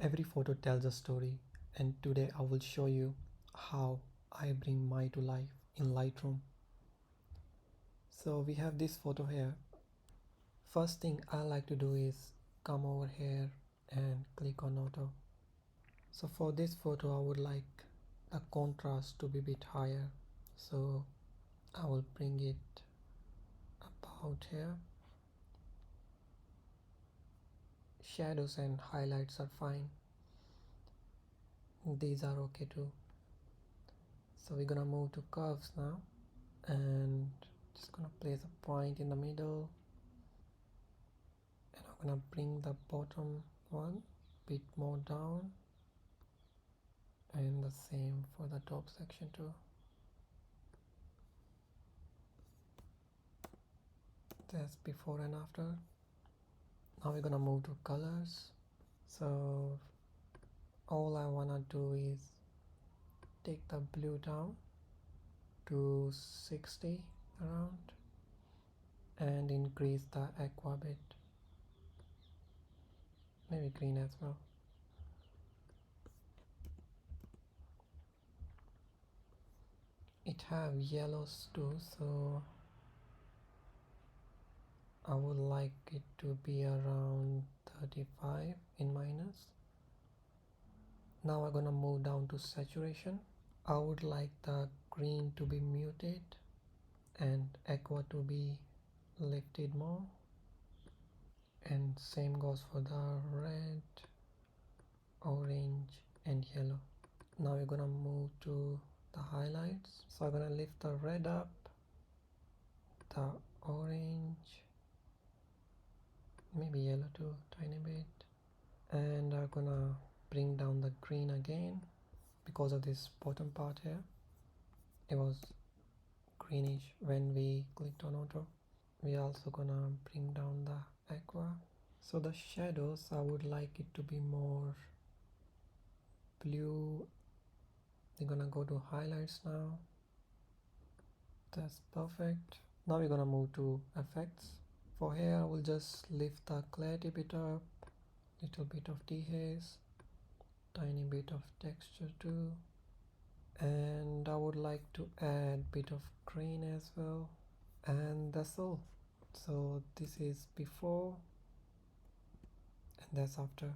Every photo tells a story, and today I will show you how I bring my to life in Lightroom. So we have this photo here. First thing I like to do is come over here and click on auto. So for this photo I would like the contrast to be a bit higher, so I will bring it about here. Shadows and highlights are fine, these are okay too. So we're gonna move to curves now, and just gonna place a point in the middle, and I'm gonna bring the bottom one bit more down, and the same for the top section too. That's before and after. Now we're gonna move to colors. So all I wanna do is take the blue down to 60 around and increase the aqua bit, maybe green as well. It have yellows too, so I would like it to be around 35 in minus. Now I'm gonna move down to saturation. I would like the green to be muted and aqua to be lifted more, and same goes for the red, orange and yellow. Now we're gonna move to the highlights. So I'm gonna lift the red up, the orange, maybe yellow too, tiny bit, and I'm gonna bring down the green again because of this bottom part here. It was greenish when we clicked on auto. We're also gonna bring down the aqua. So the shadows, I would like it to be more blue. We're gonna go to highlights now. That's perfect. Now we're gonna move to effects. For here I will just lift the clarity bit up, little bit of dehaze, tiny bit of texture too, and I would like to add bit of green as well, and that's all. So this is before and that's after.